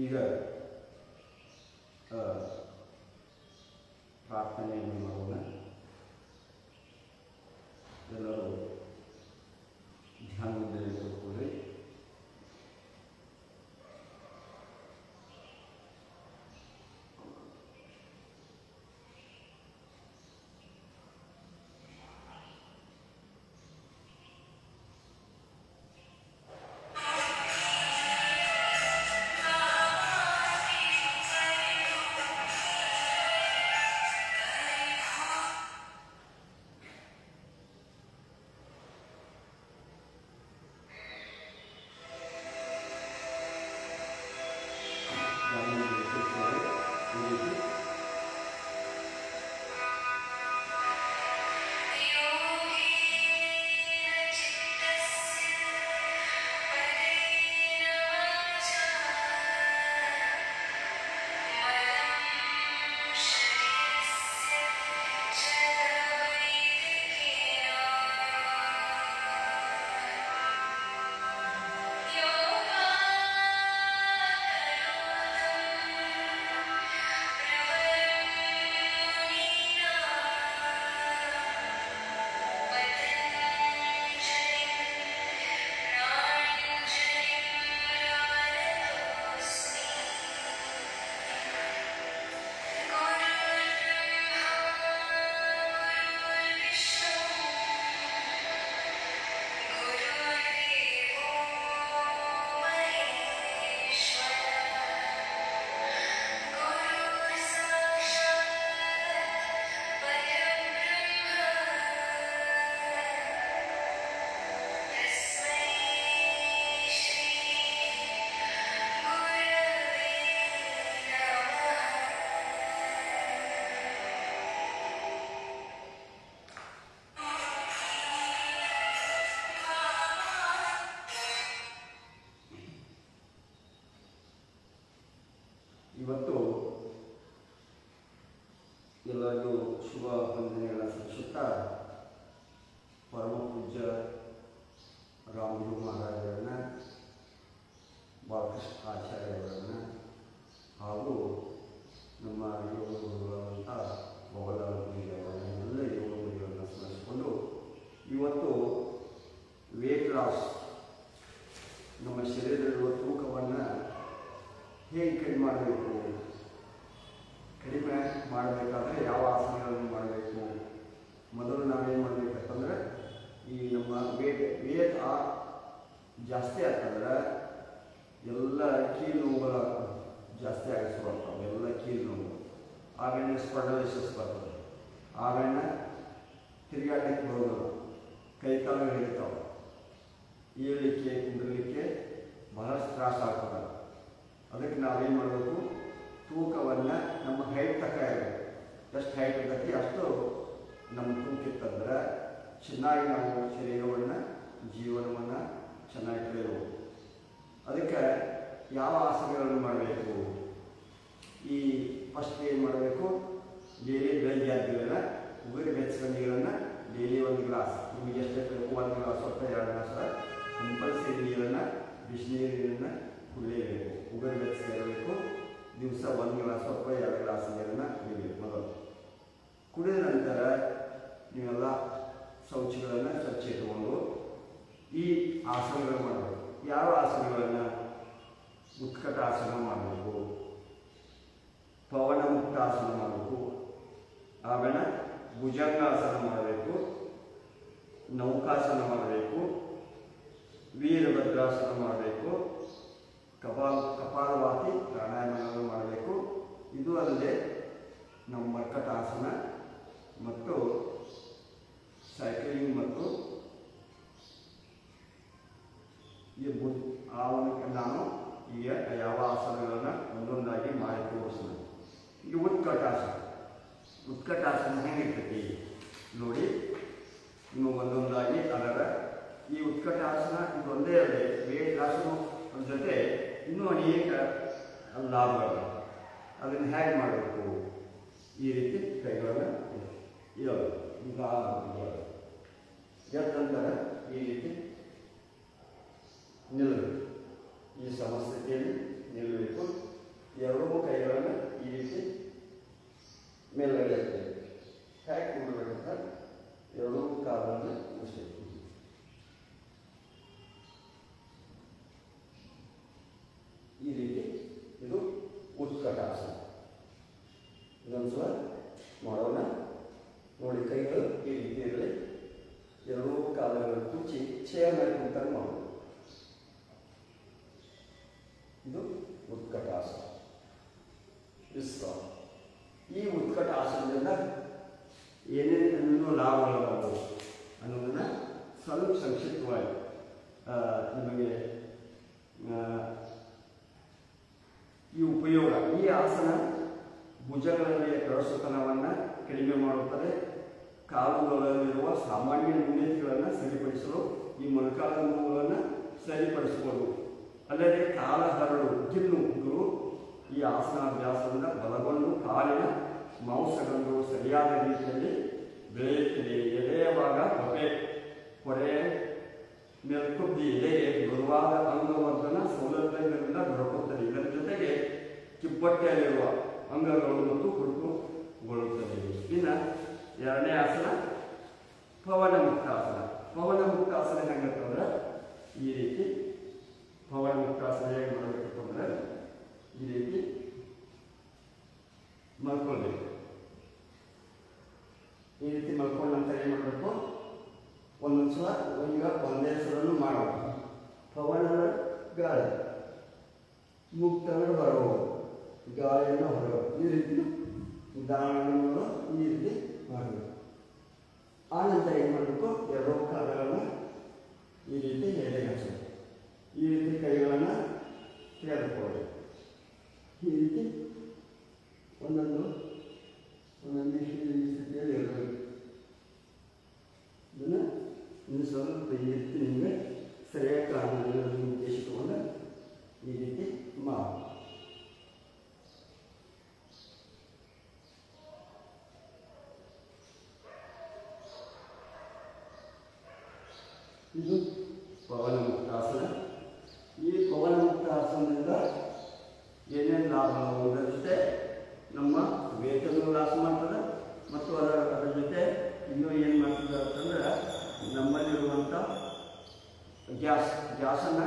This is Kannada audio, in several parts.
ಈಗ ಪ್ರಾರ್ಥನೆಯನ್ನು ಮಾಡೋಣ. ಎಲ್ಲರೂ ಧ್ಯಾನದಲ್ಲಿ ಕೂತ್ಕೊಳ್ಳಿ. ಇವತ್ತು ಎಲ್ಲರಿಗೂ ಶುಭ ವಂದನೆಗಳನ್ನು ಸಲ್ಲಿಸುತ್ತಾ ಪರಮ ಪೂಜ್ಯ ರಾಮಗುರು ಮಹಾರಾಜರನ್ನ, ಬಾಲಕೃಷ್ಣ ಆಚಾರ್ಯವರನ್ನ ಹಾಗೂ ನಮ್ಮ ಯೋಗ ಗುರುಗಳಾದಂಥ ಬೊಗಲಾಗುರಿಯವರನ್ನ ಎಲ್ಲ ಯೋಗ ಗುರುಗಳನ್ನು ಸ್ಮರಿಸಿಕೊಂಡು ಇವತ್ತು ವೇಟ್ ಲಾಸ್, ನಮ್ಮ ಶರೀರದಲ್ಲಿರುವ ತೂಕವನ್ನು ಹೇಗೆ ಕಡಿಮೆ ಮಾಡಬೇಕು, ಕಡಿಮೆ ಮಾಡಬೇಕಾದ್ರೆ ಯಾವ ಆಸನಗಳನ್ನು ಮಾಡಬೇಕು. ಮೊದಲು ನಾವೇನು ಮಾಡಬೇಕಂತಂದ್ರೆ ಈ ನಮ್ಮ ವೇಟ್ ಜಾಸ್ತಿ ಆಗ್ತಂದ್ರೆ ಎಲ್ಲ ಕೀಲು ನೋವುಗಳ ಜಾಸ್ತಿ ಆಗಿಸ್ಕೊಳ್ತಾವೆ, ಎಲ್ಲ ಕೀಲು ನೋವು. ಆಮೇಲೆ ಸ್ಪಂಡಲೈಸಿಸ್ ಬರ್ತದೆ, ಆಮೇಲೆ ತಿರುಗಾಟಕ್ಕೆ ಬರೋದಿಲ್ಲ, ಕೈಕಾಲು ಹಿಡಿತಾವೆ, ಏಳಲಿಕ್ಕೆ ಕುಂದಲಿಕ್ಕೆ ಬಹಳಷ್ಟು ತ್ರಾಸ ಆಗ್ತದೆ. ಅದಕ್ಕೆ ನಾವೇನು ಮಾಡಬೇಕು, ತೂಕವನ್ನು ನಮ್ಮ ಹೈಟ್ ತಕ್ಕ ಇರಬೇಕು. ಎಷ್ಟು ಹೈಟ್ ಇರ್ತೈತಿ ಅಷ್ಟು ನಮ್ಮ ತೂಕ ಇತ್ತಂದ್ರೆ ಚೆನ್ನಾಗಿ ನಾವು ಶರೀರವನ್ನು ಜೀವನವನ್ನು ಚೆನ್ನಾಗಿ ಕಳೆಯಬಹುದು. ಅದಕ್ಕೆ ಯಾವ ಆಸನಗಳನ್ನು ಮಾಡಬೇಕು, ಈ ಫಸ್ಟ್ ಏನು ಮಾಡಬೇಕು, ಡೈಲಿ ಬೆಳಗ್ಗೆ ಆದಮೇಲೆ ಉಗುರು ಬೆಚ್ಚಗ ನೀರನ್ನು ಡೈಲಿ 1 ಗ್ಲಾಸ್, ನಿಮಗೆ ಎಷ್ಟು ಬೇಕು 1 ಗ್ಲಾಸ್ ಅಥವಾ 2 ಗ್ಲಾಸ್ ಕಂಪಲ್ಸರಿ ನೀರನ್ನು, ಬಿಸಿನೀರನ್ನು ಕುಡಿಯಬೇಕು. ಉಗುರು ಬೆಚ್ಚಗೆ ಇರಬೇಕು. ದಿವಸ 1 ಗ್ಲಾಸ್ ಅಥವಾ 2 ಗ್ಲಾಸ್ ನೀರನ್ನು ಕುಡಿಯಬೇಕು. ಮೊದಲು ಕುಡಿದ ನಂತರ ನೀವೆಲ್ಲ ಶೌಚಗಳನ್ನು ಸ್ವಚ್ಛ ಇಟ್ಟುಕೊಂಡು ಈ ಆಸನಗಳು ಮಾಡಬೇಕು. ಯಾವ ಆಸನಗಳನ್ನು, ಉತ್ಕಟಾಸನ ಮಾಡಬೇಕು, ಪವನ ಮುಕ್ತಾಸನ ಮಾಡಬೇಕು, ಆಮೇಲೆ ಭುಜಂಗಾಸನ ಮಾಡಬೇಕು, ನೌಕಾಸನ ಮಾಡಬೇಕು, ವೀರಭದ್ರಾಸನ ಮಾಡಬೇಕು, ಕಪಾಲಭಾತಿ ಪ್ರಾಣಾಯಾಮಗಳನ್ನು ಮಾಡಬೇಕು. ಇದು ಅಲ್ಲದೆ ನಮ್ಮ ಮರ್ಕಟಾಸನ ಮತ್ತು ಸೈಕ್ಲಿಂಗ್ ಮತ್ತು ನಾನು ಈಗ ಯಾವ ಆಸನಗಳನ್ನು ಒಂದೊಂದಾಗಿ ಮಾಡಿ ತೋರಿಸೋಣ. ಈಗ ಉತ್ಕಟಾಸನ. ಉತ್ಕಟಾಸನ ಹೇಗಿರ್ತೈತಿ ನೋಡಿ, ಇನ್ನು ಒಂದೊಂದಾಗಿ ಅದರ ಈ ಉತ್ಕಟಾಸನ ಇದು ಒಂದೇ ಅಲ್ಲದೆ ವೇಟ್ ಲಾಸ್ನ ಜೊತೆ ಇನ್ನೂ ಅನೇಕ ಲಾಭಗಳು. ಅದನ್ನು ಹೇಗೆ ಮಾಡಬೇಕು, ಈ ರೀತಿ ಕೈಗಳನ್ನು ಇರೋದು ಈಗ ಎದ್ದಂತರ ಈ ರೀತಿ ನಿಲ್ಲಬೇಕು. ಈ ಸಮಸ್ಥಿತಿಯಲ್ಲಿ ನಿಲ್ಲಬೇಕು. ಎರಡೂ ಕೈಗಳನ್ನು ಈ ರೀತಿ ಮೇಲ್ಗಡೆ ಹಾಕ್ತೇವೆ. ಹೇಗೆ ಕೂಡಬೇಕಂತ ಎರಡೂ ಕಾಲನ್ನು ಮುಗಿಸ್ತೇವೆ. ಈ ರೀತಿ ಇದು ಉತ್ಕಟಾಸನ. ಇದೊಂದು ಸಲ ಮಾಡೋಣ ನೋಡಿ. ಕೈಗಳು ಈ ರೀತಿ ಇರಲಿ, ಎರಡೂ ಕಾಲಗಳನ್ನು ಕುಚ್ಚಿ ಚೇರ್ ಮೇಲೆ ಕುಂತಾಗ ಮಾಡೋದು. ಇದು ಉತ್ಕಟಾಸನ. ವಿಶ್ರಾಮ. ಈ ಉತ್ಕಟ ಆಸನದಿಂದ ಏನೇನು ಲಾಭಗಳಾಗಬಹುದು ಅನ್ನೋದನ್ನು ಸ್ವಲ್ಪ ಸಂಕ್ಷಿಪ್ತವಾಗಿ ನಿಮಗೆ ಈ ಉಪಯೋಗ. ಈ ಆಸನ ಭುಜಗಳಲ್ಲಿ ಕರಸುತನವನ್ನು ಕಡಿಮೆ ಮಾಡುತ್ತದೆ. ಕಾಲುಗಳಲ್ಲಿರುವ ಸಾಮಾನ್ಯ ನ್ಯೂನತೆಗಳನ್ನು ಸರಿಪಡಿಸಲು ಈ ಮೊಣಕಾಲ ನೋವುಗಳನ್ನು ಸರಿಪಡಿಸಬಹುದು. ಅಲ್ಲದೆ ಕಾಲ ಹರಳು ಕಿನ್ನುಗಳು ಈ ಆಸನಾಭ್ಯಾಸದಿಂದ ಬಲಗೊಂಡು ಕಾಲಿನ ಮಾಂಸಗಳು ಸರಿಯಾದ ರೀತಿಯಲ್ಲಿ ಬೆಳೆಯುತ್ತದೆ. ಎಲೆಯ ಭಾಗ ಹೊರೆ ಮೇಲ್ಕುದ್ದಿ ಎಲೆಗೆ ಮೃದುವಾದ ಅಂಗವರ್ಧನ ಸೌಲಭ್ಯಗಳಿಂದ ದೊರಕುತ್ತದೆ. ಇದರ ಜೊತೆಗೆ ಕಿಬ್ಬಟ್ಟೆಯಲ್ಲಿರುವ ಅಂಗಗಳು ಮತ್ತು ಹುಡುಕುಗೊಳ್ಳುತ್ತದೆ. ಇನ್ನು ಎರಡನೇ ಆಸನ ಪವನ ಮುಕ್ತಾಸನ. ಪವನ ಮುಕ್ತಾಸನ ಹೆಂಗಂತಂದ್ರೆ ಈ ರೀತಿ ಪವನ ಮುಕ್ತಾಸನ ಹೇಗೆ ಮಾಡಬೇಕು ಅಂದ್ರೆ ಈ ರೀತಿ ಮಲ್ಕೊಳ್ಬೇಕು. ಈ ರೀತಿ ಮಲ್ಕೊಂಡ ನಂತರ ಏನು ಮಾಡಬೇಕು, ಒಂದೊಂದು ಸಲ ಈಗ ಒಂದೇ ಸಲನು ಮಾಡಬೇಕು. ಪವನದ ಗಾಳಿ ಮುಕ್ತಗಳು ಬರಬಹುದು, ಗಾಳಿಯನ್ನು ಹೊರಬೇಕು. ಈ ರೀತಿ ನಿಧಾನವನ್ನು ಈ ರೀತಿ ಮಾಡಬೇಕು. ಆ ನಂತರ ಏನು ಮಾಡಬೇಕು, ಎರಡೂ ಕಾಲಗಳನ್ನು ಈ ರೀತಿ ಎದೆಗೆ ಹಚ್ಚಬೇಕು. ಈ ರೀತಿ ಕೈಗಳನ್ನು ತೆಗೆದುಕೊಳ್ಳಬೇಕು. ಈ ರೀತಿ ಒಂದೊಂದು ಸ್ಥಿತಿಯಲ್ಲಿ ಇರಬೇಕು. ಇದನ್ನು ಇನ್ನು ಸ್ವಲ್ಪ ಈ ರೀತಿ ನಿಮಗೆ ಸರಿಯಾಗಿ ಕಾರಣಗಳನ್ನು ಉದ್ದೇಶಿಸಿಕೊಂಡು ಈ ರೀತಿ ಮಾಡಿ. ಇದು ಪವನ ಮುಕ್ತಾಸನ. ಈ ಪವನ ಮುಕ್ತಾಸನದಿಂದ ಏನೇನು ಲಾಭಗಳು ಅದರ ಜೊತೆ ನಮ್ಮ ವೇತನ ಲಾಸ ಮಾಡ್ತದೆ ಮತ್ತು ಅದರ ಜೊತೆ ಇನ್ನೂ ಏನು ಮಾಡ್ತದೆ ಅಂತಂದ್ರೆ ನಮ್ಮಲ್ಲಿರುವಂಥ ಗ್ಯಾಸನ್ನು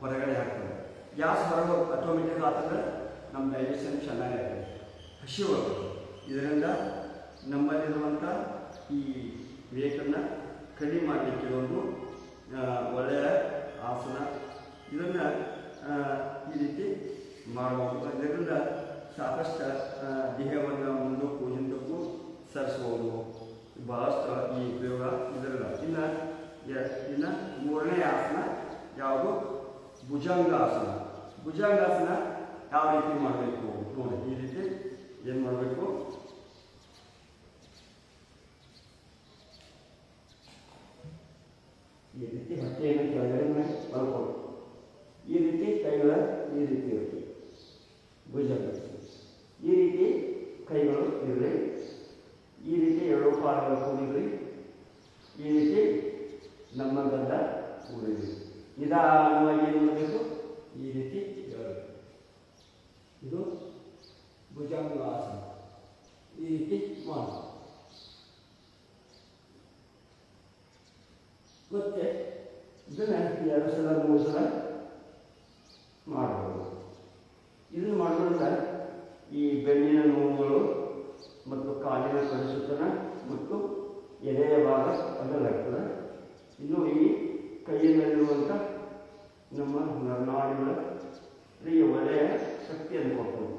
ಹೊರಗಡೆ ಹಾಕ್ತದೆ. ಗ್ಯಾಸ್ ಹೊರಗೆ ಆಟೋಮೆಟಿಕ್ ಆಗ್ತದೆ, ನಮ್ಮ ಡೈಜೆಷನ್ ಚೆನ್ನಾಗಿ ಆಗ್ತದೆ, ಹಸಿವು ಆಗುತ್ತೆ. ಇದರಿಂದ ನಮ್ಮಲ್ಲಿರುವಂಥ ಈ ವೇಟನ್ನು ಕಡಿಮೆ ಮಾಡಲಿಕ್ಕೆ ಒಂದು ಒಳ್ಳೆಯ ಆಸನ. ಇದನ್ನು ಈ ರೀತಿ ಮಾಡಬಹುದು. ಇದರಿಂದ ಸಾಕಷ್ಟು ದೇಹವನ್ನು ಮುಂದಕ್ಕೂ ಹಿಂದಕ್ಕೂ ಸರಿಸ್ಬೋದು. ಬಹಳಷ್ಟು ಈ ಉಪಯೋಗ ಇದರಿಂದ. ಇನ್ನು ಮೂರನೇ ಆಸನ ಯಾವುದು, ಭುಜಂಗಾಸನ. ಭುಜಂಗಾಸನ ಯಾವ ರೀತಿ ಮಾಡಬೇಕು ನೋಡಿ. ಈ ರೀತಿ ಏನು ಮಾಡಬೇಕು, ಈ ರೀತಿ ಹೊಟ್ಟೆಯನ್ನು ಕೆಳಗಡೆ ಮಲ್ಕೊಂಡು ಈ ರೀತಿ ಕೈಗಳ ಈ ರೀತಿ ಇರುತ್ತೆ ಭುಜಂಗಾಸನ. ಈ ರೀತಿ ಕೈಗಳು ಇರಲಿ, ಈ ರೀತಿ ಎರಡೂ ಪಾದಗಳು ಕೂಡಿರಲಿ, ಈ ರೀತಿ ನಮ್ಮ ಗಡ್ಡ ಕೂಡಿರಲಿ. ನಿಧಾನವಾಗಿ ಏನು ಮಾಡಬೇಕು, ಈ ರೀತಿ ಹೇಳಬೇಕು. ಇದು ಭುಜಂಗಾಸನ. ಈ ರೀತಿ ಮಾಡಿ. ಮತ್ತೆ ಇದನ್ನು 2 ಸಲ 3 ಸಲ ಮಾಡಬಹುದು. ಇದನ್ನು ಮಾಡೋದ್ರಿಂದ ಈ ಬೆನ್ನಿನ ನೋವುಗಳು ಮತ್ತು ಕಾಲಿನ ಕಡಿಸುತನ ಮತ್ತು ಎದೆಯ ಭಾಗ ಅಗಲಾಗ್ತದೆ. ಇನ್ನು ಈ ಕೈಯಿನಲ್ಲಿರುವಂಥ ನಮ್ಮ ನರನಾಡಿಗಳಿಗೆ ಒಳ್ಳೆಯ ಶಕ್ತಿಯನ್ನು ಕೊಡ್ತದೆ.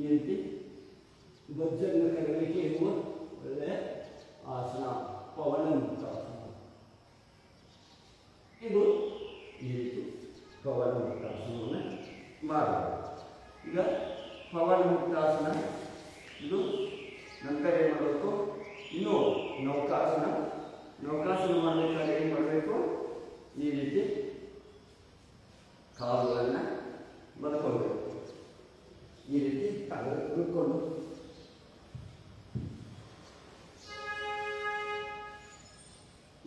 ಈ ರೀತಿ ಬೊಜ್ಜನ್ನು ಕರಗಲಿಕ್ಕೆ ಇರುವ ಒಳ್ಳೆಯ ಆಸನ ಪವನ ಮುಕ್ತಾಸನ. ಇದು ಈ ರೀತಿ ಪವನ ಮುಕ್ತಾಸನವನ್ನು ಮಾಡಬಹುದು. ಈಗ ಪವನ ಮುಕ್ತಾಸನ ಇದು ನಂತರ ಏನು ಮಾಡಬೇಕು, ಇನ್ನು ನೌಕಾಸನ. ನೌಕಾಸನ ಮಾಡಬೇಕಾದ್ರೆ ಏನು ಮಾಡಬೇಕು, ಈ ರೀತಿ ಕಾಲುಗಳನ್ನು ಮಲ್ಕೊಳ್ಬೇಕು. ಈ ರೀತಿ ಕಾಲು ಹಿಡ್ಕೊಂಡು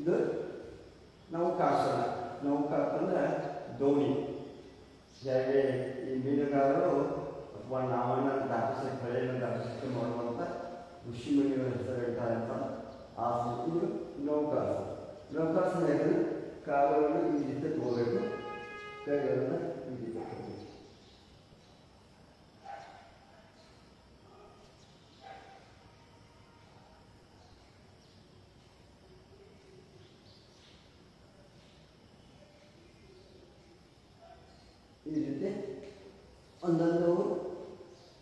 ಇದು ನೌಕಾಸನ. ನೌಕಾ ಅಂತಂದ್ರೆ ದೋಣಿ. ಹೇಗೆ ಈ ಮೀನುಗಾರರು ನಾವನ್ನು ದಾಟಿಸಕ್ಕೆ ಹೊಳೆಯನ್ನು ದಾಟಿಸಕ್ಕೆ ಮಾಡುವಂಥ ಋಷಿಮುನಿಗಳ ಹೆಸರಿಟ್ಟಾರಂಥ ಆಸನ. ಇದು ನೌಕಾಸನ. ನೌಕಾಸನ ಹೇಗೆ ಕಾಲವನ್ನು ಈ ರೀತಿ ತಗೋಬೇಕು, ಕೈಗಳನ್ನು ಈ ರೀತಿ ತಗೋಬೇಕು. ಈ ರೀತಿ ಒಂದೊಂದು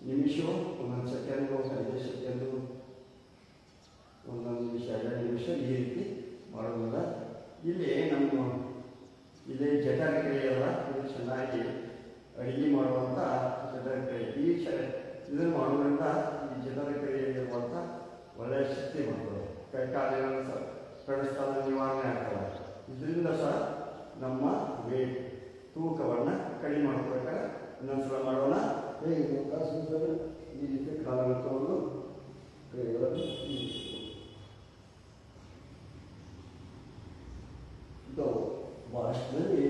ನಿಮಿಷವು, ಒಂದೊಂದು ಸೆಕೆಂಡು, 5 ಸೆಕೆಂಡು, ಒಂದೊಂದು ನಿಮಿಷ, 2 ನಿಮಿಷ ಈ ರೀತಿ ಮಾಡೋದಿಲ್ಲ. ಇಲ್ಲಿ ನಮ್ಮ ಇದೇ ಜಠರಕ್ರಿಯೆಯಲ್ಲ, ಇದು ಚೆನ್ನಾಗಿ ಅಡುಗೆ ಮಾಡುವಂಥ ಜಠರಕ್ರಿಯೆ. ಇದನ್ನು ಮಾಡೋದ್ರಿಂದ ಈ ಜಠರಕ್ರಿಯೆಯಲ್ಲಿರುವಂಥ ಒಳ್ಳೆಯ ಶಕ್ತಿ ಬರ್ತದೆ. ಕೈ ಕಾಲಿನ ಕಡಿಸ್ತಾನ ನಿವಾರಣೆ ಆಗ್ತದೆ. ಇದರಿಂದ ಸಹ ನಮ್ಮ ವೇಟ್ ತೂಕವನ್ನು ಕಡಿಮೆ ಮಾಡ್ಬೇಕಾದ್ರೆ ಇನ್ನೊಂದ್ಸಲ ಮಾಡೋಣ. ಹೇಗೆ ಈ ರೀತಿ ಕಾಲನ್ನು ತಗೊಂಡು ಕೈಗಳನ್ನು ಭಾಳಷ್ಟು ಮಂದಿ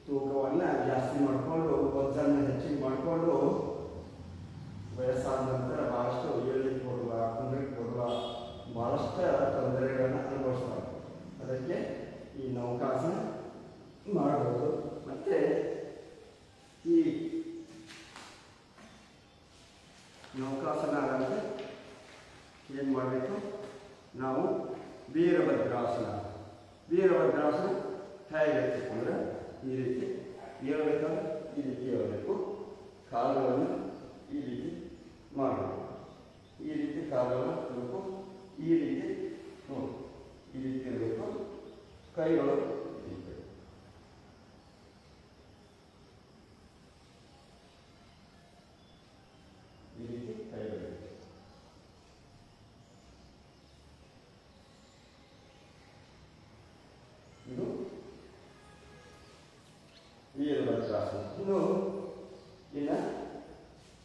ತೂಕವನ್ನು ಜಾಸ್ತಿ ಮಾಡಿಕೊಂಡು, ವಜ್ರನ್ನು ಹೆಚ್ಚಿಗೆ ಮಾಡಿಕೊಂಡು ವಯಸ್ಸಾದ ನಂತರ ಭಾಳಷ್ಟು ಏಳಿಗೆ ಕೊಡುವ, ಕುಂಡ್ರಿಗೆ ಕೊಡುವ ಭಾಳಷ್ಟು ತೊಂದರೆಗಳನ್ನು ಅನುಭವಿಸ್ತಾರೆ. ಅದಕ್ಕೆ ಈ ನೌಕಾಸನ ಮಾಡಬಹುದು. ಮತ್ತು ಈ ನೌಕಾಸನ ಆದಂತೆ ಏನು ಮಾಡಬೇಕು, ನಾವು ವೀರಭದ್ರಾಸನ. ವೀರಭದ್ರಾಸನ ಹೇಗಿರಬೇಕು ಅಂದರೆ ಈ ರೀತಿ ಏಳಬೇಕಾದ್ರೆ ಈ ರೀತಿ ಏಳಬೇಕು, ಕಾಲುಗಳನ್ನು ಈ ರೀತಿ ಮಾಡಬೇಕು, ಈ ರೀತಿ ಕಾಲನ್ನು ಇರಬೇಕು, ಈ ರೀತಿ ನೋಡಿ ಈ ರೀತಿ ಇರಬೇಕು, ಕೈಗಳು ಈ ರೀತಿ ಕೈಗಳು. ಇದು ವೀರಭದ್ರಾಸನ. ಇದು ಇನ್ನು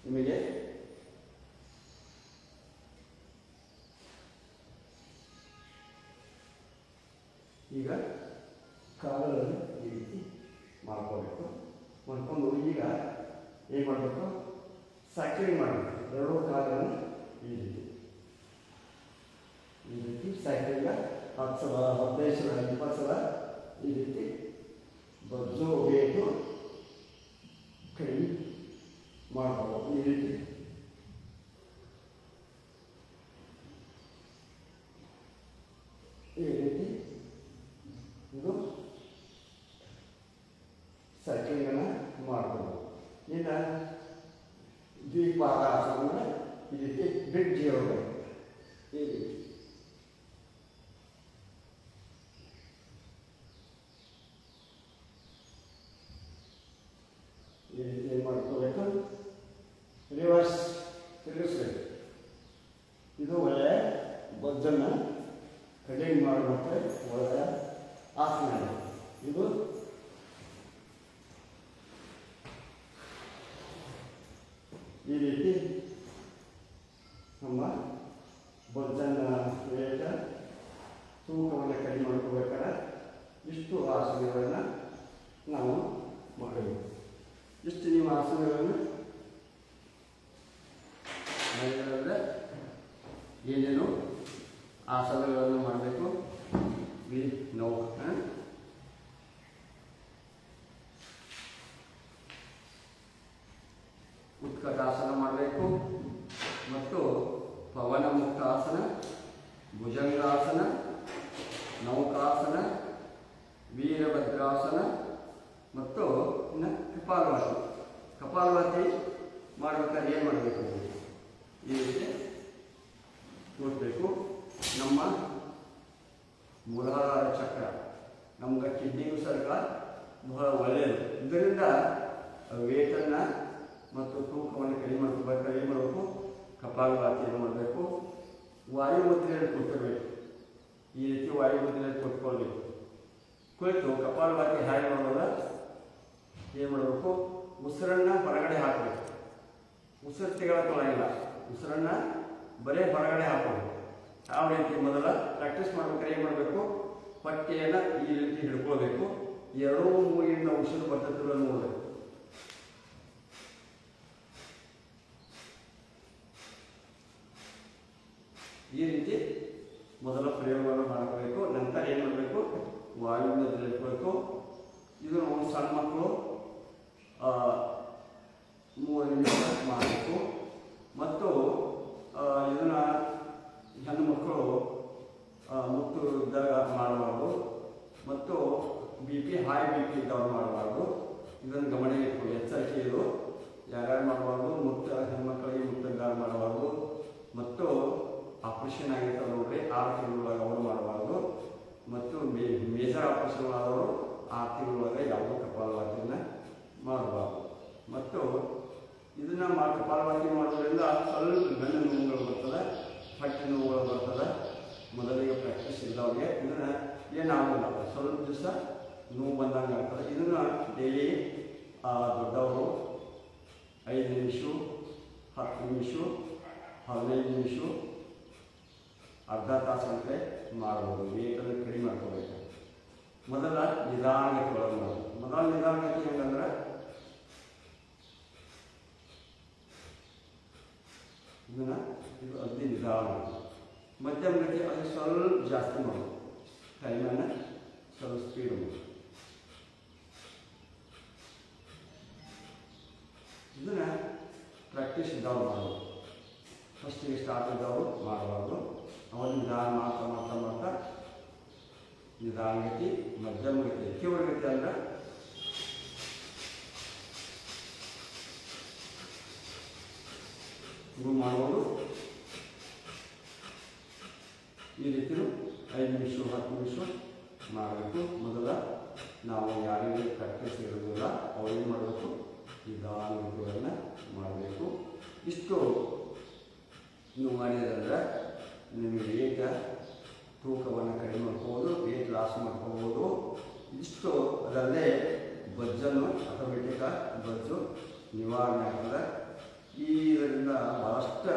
ನಿಮಗೆ ಈಗ ಕಾಲುಗಳನ್ನು ಈ ರೀತಿ ಮಾಡ್ಕೋಬೇಕು. ಮಾಡ್ಕೊಂಡು ಈಗ ಏನು ಮಾಡಬೇಕು, ಸೈಕ್ಲಿಂಗ್ ಮಾಡಬೇಕು. 2 ಕಾಲನ್ನು ಈ ರೀತಿ ಸೈಕ್ಲಿಂಗ 10 ಸಲ, 15 ಸಲ, 20 ಸಲ ಈ ರೀತಿ ಬಜ್ಜೋ ಬೇಕು, ಕಡಿಮೆ ಮಾಡ್ಬೋದು. ಈ ರೀತಿ ಇದು ಸೈಕ್ಲಿಂಗನ್ನು ಮಾಡ್ಬೋದು. ಈಗ ದ್ವಿಪಾದಾಸನ ಈ ರೀತಿ ಬ್ರಿಡ್ಜ್ ಹೇಳಬೇಕು. ಈ ರೀತಿ ಏನು ಮಾಡ್ಕೋಬೇಕು, ರಿವರ್ಸ್ ತಿರುಗಿಸ್ಬೇಕು. ಇದು ಒಳ್ಳೆಯ ಬೊಜ್ಜನ್ನು ಕಡಿಮೆ ಮಾಡುವಂಥ ಒಳ್ಳೆಯ ಆಸನ. ಇದು ಈ ರೀತಿ ನಮ್ಮ ಬೊಜ್ಜನ್ನು ವೇಗ ತೂಕವನ್ನು ಕಡಿಮೆ ಮಾಡ್ಕೋಬೇಕಾದ್ರೆ ಇಷ್ಟು ಆಸನಗಳನ್ನು ನಾವು ಮಾಡಬೇಕು. ಇಷ್ಟು ನೀವು ಆಸನಗಳನ್ನು ಮಾಡಿದ್ರೆ ಏನೇನು ಆಸನಗಳನ್ನು ಮಾಡಬೇಕು. ಉತ್ಕಟಾಸನ ಮಾಡಬೇಕು, ಮತ್ತು ಪವನ ಮುಕ್ತಾಸನ, ಭುಜಂಗಾಸನ, ನೌಕಾಸನ, ವೀರಭದ್ರಾಸನ ಮತ್ತು ಇನ್ನು ಕಪಾಲಭಾತಿ. ಕಪಾಲಭಾತಿ ಮಾಡಬೇಕಾದ್ರೆ ಏನು ಮಾಡಬೇಕು, ಈ ರೀತಿ ಕೂಡಬೇಕು. ನಮ್ಮ ಮೂಲಾಧಾರ ಚಕ್ರ, ನಮ್ಗೆ ಕಿಡ್ನಿಗೂ ಸರ್ಕ ಬಹಳ ಒಳ್ಳೆಯದು. ಇದರಿಂದ ವೇಟನ್ನು ಮತ್ತು ತೂಕವನ್ನು ಕಡಿಮೆ ಮಾಡ್ಕೋಬೇಕಾದ್ರೆ ಏನು ಮಾಡಬೇಕು, ಕಪಾಲಭಾತಿಯನ್ನು ಮಾಡಬೇಕು. ವಾಯುಮುದ್ರೆಯನ್ನು ಕೊಟ್ಟಿರಬೇಕು. ಈ ರೀತಿ ವಾಯುಮುದ್ರೆಯನ್ನು ಕೊಟ್ಕೊಳ್ಬೇಕು. ಕುಳಿತು ಕಪಾಲಭಾತಿ ಹೇಗೆ ಮಾಡೋದ, ಏನು ಮಾಡಬೇಕು, ಉಸಿರನ್ನು ಹೊರಗಡೆ ಹಾಕಬೇಕು. ಉಸಿರು ತೆಗೊಳಕ್ಕಾಗಿಲ್ಲ, ಉಸಿರನ್ನು ಬರೀ ಹೊರಗಡೆ ಹಾಕೋದು. ಯಾವ ರೀತಿ ಮೊದಲ ಪ್ರಾಕ್ಟೀಸ್ ಮಾಡ್ಬೇಕಾದ್ರೆ ಏನು ಮಾಡಬೇಕು, ಹೊಟ್ಟೆಯನ್ನು ಈ ರೀತಿ ಹಿಡ್ಕೊಳ್ಬೇಕು. 2 ಮೂಗಿಂದ ಉಸಿರು ಬರ್ತದೆ ನೋಡಬೇಕು. ಈ ರೀತಿ ಮೊದಲ ಪ್ರಯೋಗವನ್ನು ಮಾಡ್ಕೋಬೇಕು. ನಂತರ ಏನು ಮಾಡಬೇಕು, ವಾಯುವಿನ ಇಟ್ಕೊಳ್ಬೇಕು. ಇದನ್ನು ಸಣ್ಣ ಮಕ್ಕಳು 3 ನಿಮಿಷ ಮಾಡಬೇಕು. ಮತ್ತು ಇದನ್ನು ಹೆಣ್ಣು ಮಕ್ಕಳು ಮುತ್ತು ಇದ್ದಾಗ ಮಾಡಬಾರ್ದು. ಮತ್ತು ಹೈ ಬಿ ಪಿ ಇದ್ದವ್ರು ಮಾಡಬಾರ್ದು. ಇದನ್ನು ಗಮನ ಇಟ್ಕೊಳ್ಳಿ, ಎಚ್ಚರಿಕೆ ಇದು. ಯಾರ್ಯಾರು ಮಾಡಬಾರ್ದು, ಹೆಣ್ಮಕ್ಳಿಗೆ ಮುತ್ತುಗಾರ ಮಾಡಬಾರ್ದು. ಮತ್ತು ಆಪರೇಷನ್ ಆಗಿರ್ತಾರೆ ನೋಡ್ರಿ, 6 ತಿಂಗಳೊಳಗೆ ಅವರು ಮಾಡಬಾರ್ದು. ಮತ್ತು ಮೇಜರ್ ಆಪರೇಷನ್ ಆದವರು 6 ತಿಂಗಳೊಳಗೆ ಯಾವುದೋ ಕಪಾಲಭಾತಿಯನ್ನು ಮಾಡಬಾರ್ದು. ಮತ್ತು ಇದನ್ನು ಕಪಾಲಭಾತಿ ಮಾಡೋದ್ರಿಂದ ಸ್ವಲ್ಪ ಬೆನ್ನು ನೋವುಗಳು ಬರ್ತದೆ, ಹೊಟ್ಟೆ ನೋವುಗಳು ಬರ್ತದೆ. ಮೊದಲಿಗೆ ಪ್ರಾಕ್ಟೀಸ್ ಇದ್ದವ್ರಿಗೆ ಇದನ್ನು ಏನಾಗೋಲ್ಲ, ಸ್ವಲ್ಪ ದಿವಸ ನೋವು ಬಂದಂಗೆ ಆಗ್ತದೆ. ಇದನ್ನು ಡೈಲಿ ದೊಡ್ಡವರು 5 ನಿಮಿಷ, 10 ನಿಮಿಷ, 15 ನಿಮಿಷ, ಅರ್ಧ ತಾಸಂತೆ ಮಾಡ್ಬೋದು. ವೇಟನ್ನು ಕಡಿಮೆ ಮಾಡ್ಕೋಬೇಕು. ಮೊದಲ ನಿಧಾನಗತಿ ಒಳಗೆ ಮಾಡೋದು. ಮೊದಲ ನಿಧಾನಗತಿ ಹೆಂಗಂದ್ರೆ ಇದನ್ನು ಇದು ಅತಿ ನಿಧಾನ. ಮಧ್ಯಮ ಗತಿ ಅದು ಸ್ವಲ್ಪ ಜಾಸ್ತಿ ಮಾಡೋದು, ಟೈಮನ್ನು ಸ್ವಲ್ಪ ಸ್ಪೀಡ್ ಮಾಡೋದು. ಇದನ್ನು ಪ್ರಾಕ್ಟೀಸ್ ಇದ್ದವ್ರು ಮಾಡೋದು. ಫಸ್ಟಿಗೆ ಸ್ಟಾರ್ಟ್ ಇದ್ದವರು ಮಾಡಬಾರ್ದು. ಅವರು ನಿಧಾನ ಮಾಡ್ತಾ ಮಾಡ್ತಾ ಮಾಡ್ತಾ ನಿಧಾನಗತಿ, ಮಧ್ಯಮ ಗತಿ, ತೀವ್ರ ಗತಿ ಅಂದರೆ ಶುರು ಮಾಡೋದು. ಈ ರೀತಿಯೂ 5 ನಿಮಿಷ 10 ನಿಮಿಷ ಮಾಡಬೇಕು. ಮೊದಲ ನಾವು ಯಾರಿಗೆ ಪ್ರಾಕ್ಟೀಸ್ ಇರೋದಿಲ್ಲ ಅವ್ರು ಏನು ಮಾಡಬೇಕು, ನಿಧಾನಗತಿಗಳನ್ನು ಮಾಡಬೇಕು. ಇಷ್ಟು ನೀವು ಮಾಡಿದ್ರಂದ್ರೆ ನಿಮಗೆ ವೇಗ ತೂಕವನ್ನು ಕಡಿಮೆ ಮಾಡ್ಕೋಬೋದು, ವೇಟ್ ಲಾಸ್ ಮಾಡ್ಕೋಬೋದು. ಇಷ್ಟು ಅದಲ್ಲದೆ ಬಜ್ಜನ್ನು ಆಟೋಮೆಟಿಕ ಬಜ್ಜು ನಿವಾರಣೆ ಆಗ್ತದೆ. ಇದರಿಂದ ಭಾಳಷ್ಟು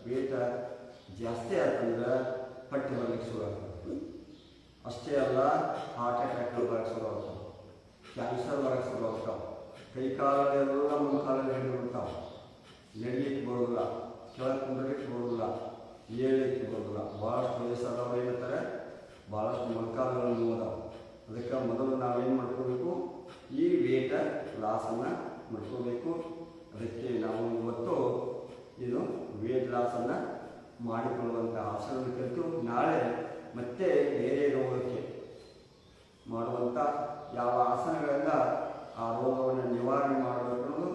ವೇಟ ಜಾಸ್ತಿ ಆಗ್ತಂದ್ರೆ ಹೊಟ್ಟೆ ಬರಲಿಕ್ಕೆ ಶುರು ಆಗ್ತದೆ. ಅಷ್ಟೇ ಅಲ್ಲ, ಹಾರ್ಟ್ ಅಟ್ಯಾಕ್ಗಳು ಬರೋಕ್ಕೆ ಶುರು ಆಗ್ತಾವೆ, ಕ್ಯಾನ್ಸರ್ ಬರೋಕ್ಕೆ ಶುರು ಆಗ್ತಾವೆ, ಕೈ ಕಾಲಲ್ಲೆಲ್ಲ ಮೊಣಕಾಲಲ್ಲಿ ಹಿಡಿದಿರ್ತಾವೆ, ನಡಿಲಿಕ್ಕೆ ಬರೋದಿಲ್ಲ, ಕೆಳಗೆ ಕುಂಡ್ರಲಿಕ್ಕೆ ಬರೋದಿಲ್ಲ, ಏಳಲಿಕ್ಕೆ ಬರೋದಿಲ್ಲ. ಭಾಳಷ್ಟು ವಯಸ್ಸಾದವ್ರು ಏನಿರ್ತಾರೆ, ಭಾಳಷ್ಟು ಮೊಣಕಾಲುಗಳು ನೋವು. ಅದಕ್ಕೆ ಮೊದಲು ನಾವೇನು ಮಾಡ್ಕೋಬೇಕು, ಈ ವೇಟ ಲಾಸನ್ನು ಮಾಡ್ಕೋಬೇಕು. ಅದಕ್ಕೆ ನಾವು ಇವತ್ತು ಇದು ವೇಟ್ ಲಾಸನ್ನು ಮಾಡಿಕೊಳ್ಳುವಂಥ ಆಸನವನ್ನು ಕಲಿತು ನಾಳೆ ಮತ್ತೆ ಬೇರೆ ರೋಗಕ್ಕೆ ಮಾಡುವಂಥ ಯಾವ ಆಸನಗಳಿಂದ ಆ ರೋಗವನ್ನು ನಿವಾರಣೆ ಮಾಡಬೇಕು ಅನ್ನೋದು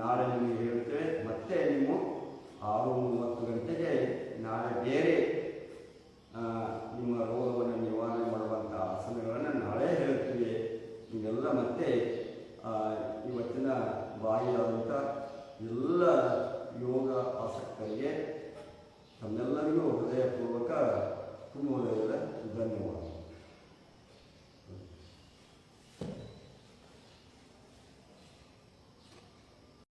ನಾಳೆ ನಿಮಗೆ ಹೇಳ್ತೇವೆ. ಮತ್ತೆ ನೀವು 6:30 ಗಂಟೆಗೆ ನಾಳೆ ಬೇರೆ ನಿಮ್ಮ ರೋಗವನ್ನು ನಿವಾರಣೆ ಮಾಡುವಂಥ ಆಸನಗಳನ್ನು ನಾಳೆ ಹೇಳ್ತೀವಿ. ನೀವೆಲ್ಲ ಮತ್ತೆ ಇವತ್ತಿನ ಬಾಹಿಯಾದಂಥ ಎಲ್ಲ ಯೋಗ ಆಸಕ್ತರಿಗೆ ತಮ್ಮೆಲ್ಲರಿಗೂ ಹೃದಯಪೂರ್ವಕ ತುಂಬ ಧನ್ಯವಾದ.